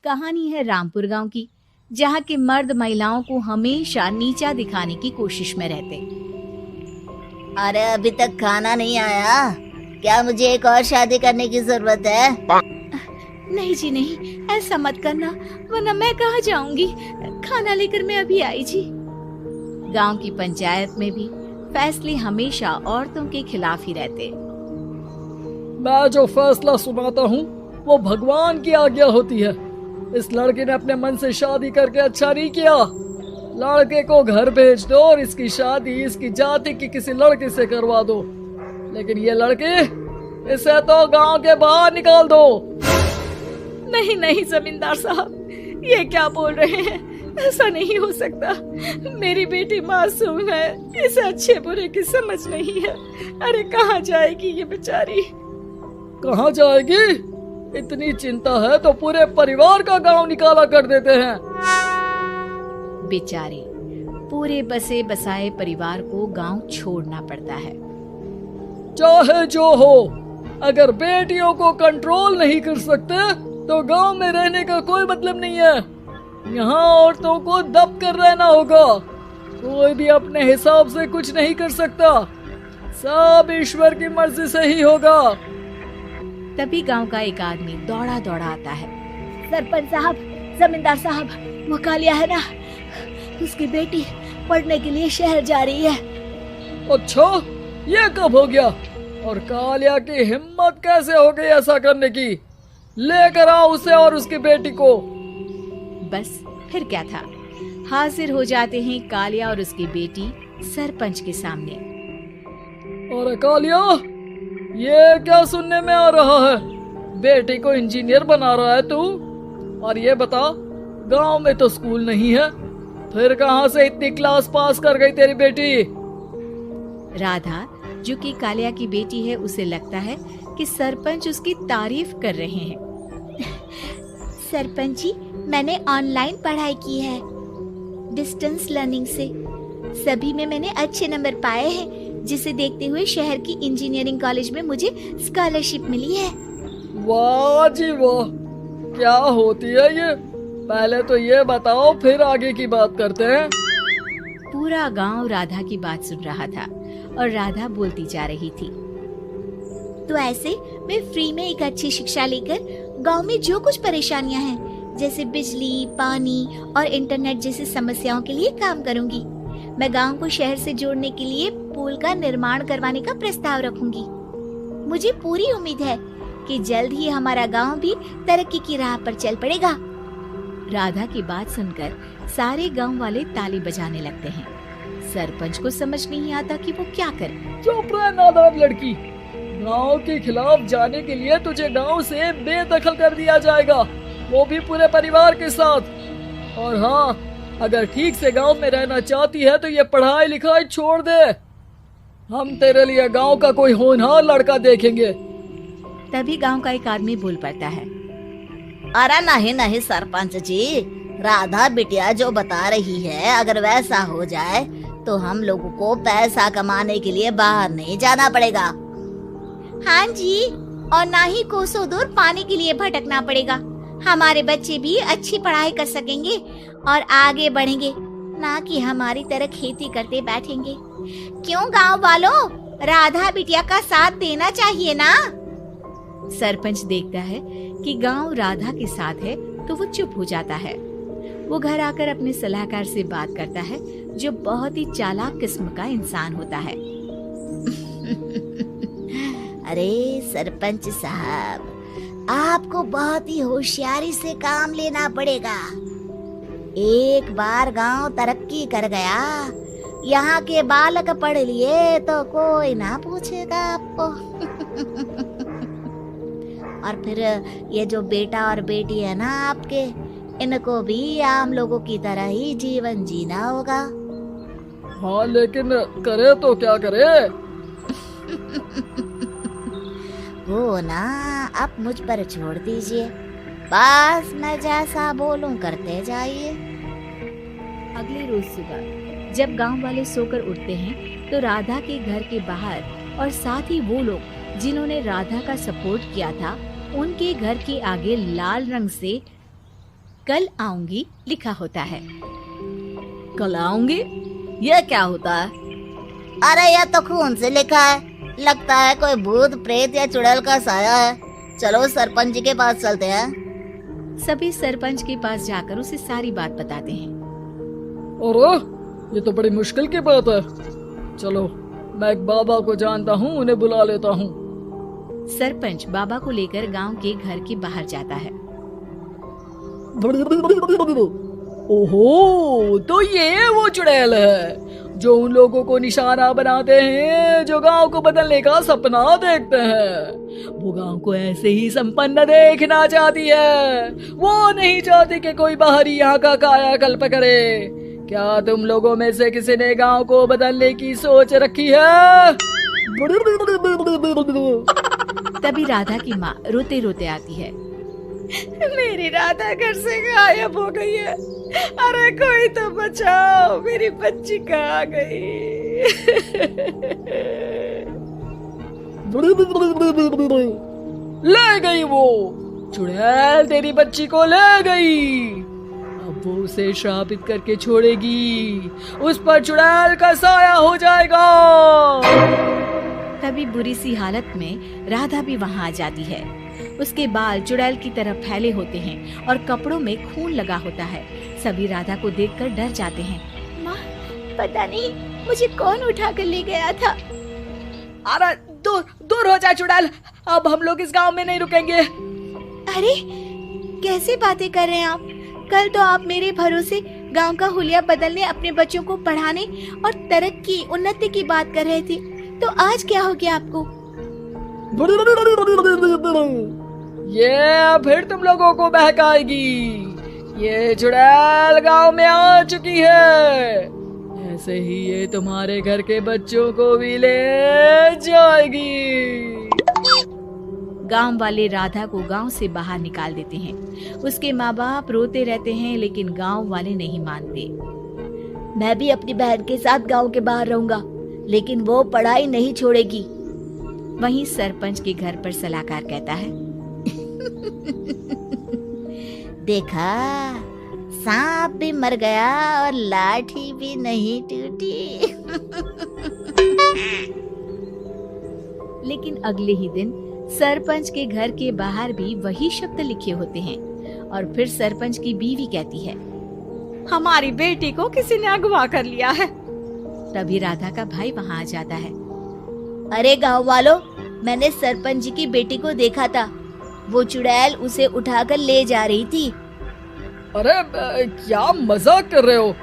कहानी है रामपुर गांव की, जहां के मर्द महिलाओं को हमेशा नीचा दिखाने की कोशिश में रहते। अरे अभी तक खाना नहीं आया, क्या मुझे एक और शादी करने की जरूरत है? नहीं जी नहीं, ऐसा मत करना, वरना मैं कहाँ जाऊंगी। खाना लेकर मैं अभी आई जी। गांव की पंचायत में भी फैसले हमेशा औरतों के खिलाफ ही रहते। मैं जो फैसला सुनाता हूँ वो भगवान की आज्ञा होती है। इस लड़के ने अपने मन से शादी करके अच्छा नहीं किया। लड़के को घर भेज दो और इसकी शादी इसकी जाति की किसी लड़के से करवा दो, लेकिन ये लड़की, इसे तो गांव के बाहर निकाल दो। नहीं नहीं जमींदार साहब, ये क्या बोल रहे हैं? ऐसा नहीं हो सकता। मेरी बेटी मासूम है, इसे अच्छे बुरे की समझ नहीं है। अरे कहाँ जाएगी ये बेचारी? कहाँ जाएगी? इतनी चिंता है तो पूरे परिवार का गांव निकाला कर देते हैं। बेचारे पूरे बसे बसाए परिवार को गांव छोड़ना पड़ता है। चाहे जो हो, अगर बेटियों को कंट्रोल नहीं कर सकते तो गांव में रहने का कोई मतलब नहीं है। यहाँ औरतों को दब कर रहना होगा। कोई भी अपने हिसाब से कुछ नहीं कर सकता, सब ईश्वर की मर्जी से ही होगा। तभी गांव का एक आदमी दौड़ा दौड़ा आता है। सरपंच साहब, जमींदार साहब, वो कालिया है ना, उसकी बेटी पढ़ने के लिए शहर जा रही है। अच्छा, ये कब हो गया? और कालिया की हिम्मत कैसे हो गई ऐसा करने की? लेकर आओ उसे और उसकी बेटी को। बस फिर क्या था, हाजिर हो जाते हैं कालिया और उसकी बेटी सरपंच के सामने। और कालिया, ये क्या सुनने में आ रहा है? बेटी को इंजीनियर बना रहा है तू? और ये बता, गांव में तो स्कूल नहीं है, फिर कहां से इतनी क्लास पास कर गई तेरी बेटी? राधा, जो कि कालिया की बेटी है, उसे लगता है कि सरपंच उसकी तारीफ कर रहे हैं। सरपंच जी, मैंने ऑनलाइन पढ़ाई की है, डिस्टेंस लर्निंग से। सभी में मैंने अच्छे नंबर पाए हैं, जिसे देखते हुए शहर की इंजीनियरिंग कॉलेज में मुझे स्कॉलरशिप मिली है। वाह जी वाह, क्या होती है ये? पहले तो ये बताओ, फिर आगे की बात करते हैं। पूरा गांव राधा की बात सुन रहा था और राधा बोलती जा रही थी। तो ऐसे मैं फ्री में एक अच्छी शिक्षा लेकर गांव में जो कुछ परेशानियां हैं, जैसे बिजली, पानी और इंटरनेट जैसी समस्याओं के लिए काम करूंगी। मैं गांव को शहर से जोड़ने के लिए पुल का निर्माण करवाने का प्रस्ताव रखूंगी। मुझे पूरी उम्मीद है कि जल्द ही हमारा गांव भी तरक्की की राह पर चल पड़ेगा। राधा की बात सुनकर सारे गांव वाले ताली बजाने लगते हैं। सरपंच को समझ नहीं आता कि वो क्या करे। चुप रह नादान लड़की, गांव के खिलाफ जाने के लिए तुझे गांव से बेदखल कर दिया जाएगा, वो भी पूरे परिवार के साथ। और हाँ, अगर ठीक से गांव में रहना चाहती है तो ये पढ़ाई लिखाई छोड़ दे। हम तेरे लिए गांव का कोई होनहार लड़का देखेंगे। तभी गांव का एक आदमी बोल पड़ता है। अरे नहीं नहीं सरपंच जी, राधा बिटिया जो बता रही है, अगर वैसा हो जाए तो हम लोगों को पैसा कमाने के लिए बाहर नहीं जाना पड़ेगा। हाँ जी, और ना ही कोसों दूर पानी के लिए भटकना पड़ेगा। हमारे बच्चे भी अच्छी पढ़ाई कर सकेंगे और आगे बढ़ेंगे, ना कि हमारी तरह खेती करते बैठेंगे। क्यों गांव वालों, राधा बिटिया का साथ देना चाहिए ना। सरपंच देखता है कि गांव राधा के साथ है तो वो चुप हो जाता है। वो घर आकर अपने सलाहकार से बात करता है, जो बहुत ही चालाक किस्म का इंसान होता है। अरे सरपंच साहब, आपको बहुत ही होशियारी से काम लेना पड़ेगा। एक बार गांव तरक्की कर गया, यहाँ के बालक पढ़ लिए तो कोई ना पूछेगा आपको। और फिर ये जो बेटा और बेटी है ना आपके, इनको भी आम लोगों की तरह ही जीवन जीना होगा। हाँ, लेकिन करे तो क्या करे? वो ना आप मुझ पर छोड़ दीजिए, बस मैं जैसा बोलूं करते जाइए। अगले रोज सुबह जब गांव वाले सोकर उठते हैं तो राधा के घर के बाहर और साथ ही वो लोग जिन्होंने राधा का सपोर्ट किया था, उनके घर के आगे लाल रंग से कल आऊंगी लिखा होता है। कल आऊंगी, ये क्या होता है? अरे यह तो खून से लिखा है, लगता है कोई भूत प्रेत या चुड़ैल का साया है। चलो सरपंच जी के पास चलते हैं। सभी सरपंच के पास जाकर उसे सारी बात बताते हैं। अरे ये तो बड़ी मुश्किल की बात है। चलो मैं एक बाबा को जानता हूँ, उन्हें बुला लेता हूँ। सरपंच बाबा को लेकर गांव के घर के बाहर जाता है। ओहो, तो ये वो चुड़ैल है जो उन लोगों को निशाना बनाते हैं जो गांव को बदलने का सपना देखते हैं। वो गांव को ऐसे ही संपन्न देखना चाहती है, वो नहीं चाहती कि कोई बाहरी यहाँ का कायाकल्प करे। क्या तुम लोगों में से किसी ने गांव को बदलने की सोच रखी है? तभी राधा की माँ रोते रोते आती है। मेरी राधा घर से गायब हो गई है। अरे कोई तो बचाओ, मेरी बच्ची कहाँ गई? ले गई वो चुड़ैल, तेरी बच्ची को ले गई। अब वो उसे श्रापित करके छोड़ेगी, उस पर चुड़ैल का साया हो जाएगा। तभी बुरी सी हालत में राधा भी वहाँ आ जाती है। उसके बाल चुड़ैल की तरह फैले होते हैं और कपड़ों में खून लगा होता है। सभी राधा को देखकर डर जाते हैं। माँ, पता नहीं मुझे कौन उठा कर ले गया था। अरे दूर दूर हो जा चुड़ैल, अब हम लोग इस गांव में नहीं रुकेंगे। अरे कैसे बातें कर रहे हैं आप? कल तो आप मेरे भरोसे गांव का हुलिया बदलने, अपने बच्चों को पढ़ाने और तरक्की उन्नति की बात कर रहे थे, तो आज क्या हो गया आपको? ये फिर तुम लोगों को बहकाएगी। ये चुड़ैल गांव में आ चुकी है, ऐसे ही ये तुम्हारे घर के बच्चों को भी ले जाएगी। गांव वाले राधा को गांव से बाहर निकाल देते हैं। उसके माँ बाप रोते रहते हैं, लेकिन गांव वाले नहीं मानते। मैं भी अपनी बहन के साथ गांव के बाहर रहूंगा, लेकिन वो पढ़ाई नहीं छोड़ेगी। वहीं सरपंच के घर पर सलाहकार कहता है। देखा, सांप भी मर गया और लाठी भी नहीं टूटी। लेकिन अगले ही दिन सरपंच के घर के बाहर भी वही शब्द लिखे होते हैं। और फिर सरपंच की बीवी कहती है, हमारी बेटी को किसी ने अगवा कर लिया है। तभी राधा का भाई वहाँ आ जाता है। अरे गांव वालों, मैंने सरपंच जी की बेटी को देखा था। वो चुड़ैल उसे उठाकर ले जा रही थी। अरे क्या मजाक कर रहे हो?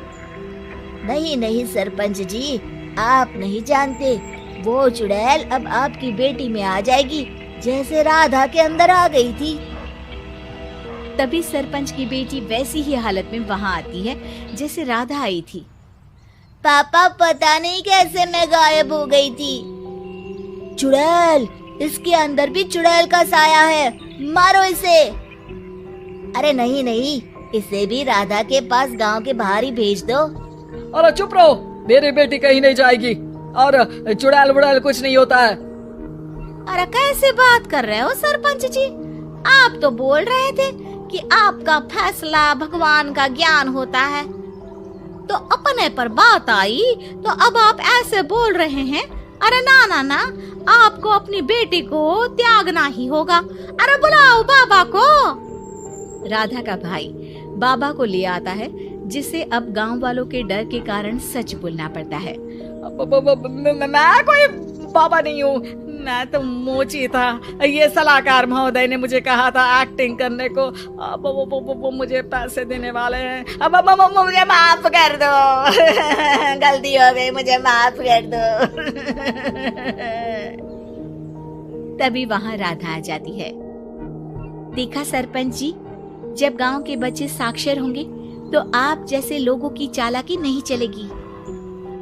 नहीं नहीं सरपंच जी, आप नहीं जानते। वो चुड़ैल अब आपकी बेटी में आ जाएगी, जैसे राधा के अंदर आ गई थी। तभी सरपंच की बेटी वैसी ही हालत में वहाँ आती है जैसे राधा आई थी। पापा, पता नहीं कैसे मैं गायब हो गई थी। चुड़ैल, इसके अंदर भी चुड़ैल का साया है, मारो इसे। अरे नहीं नहीं, इसे भी राधा के पास गांव के बाहर ही भेज दो। अरे चुप रहो, मेरी बेटी कहीं नहीं जाएगी और चुड़ैल बुड़ैल कुछ नहीं होता है। अरे कैसे बात कर रहे हो सरपंच जी? आप तो बोल रहे थे कि आपका फैसला भगवान का ज्ञान होता है, तो अपने पर बात आई तो अब आप ऐसे बोल रहे हैं। अरे ना ना ना, आपको अपनी बेटी को त्यागना ही होगा। अरे बुलाओ बाबा को। राधा का भाई बाबा को ले आता है, जिसे अब गांव वालों के डर के कारण सच बोलना पड़ता है। मैं कोई बाबा नहीं हूँ, मैं तो मोची था। ये सलाहकार महोदय ने मुझे कहा था एक्टिंग करने को। अब वो मुझे पैसे देने वाले हैं। अब मुझे माफ कर दो। गलती हो गई, मुझे माफ कर दो। तभी वहाँ राधा आ जाती है। देखा सरपंच जी, जब गांव के बच्चे साक्षर होंगे तो आप जैसे लोगों की चालाकी नहीं चलेगी।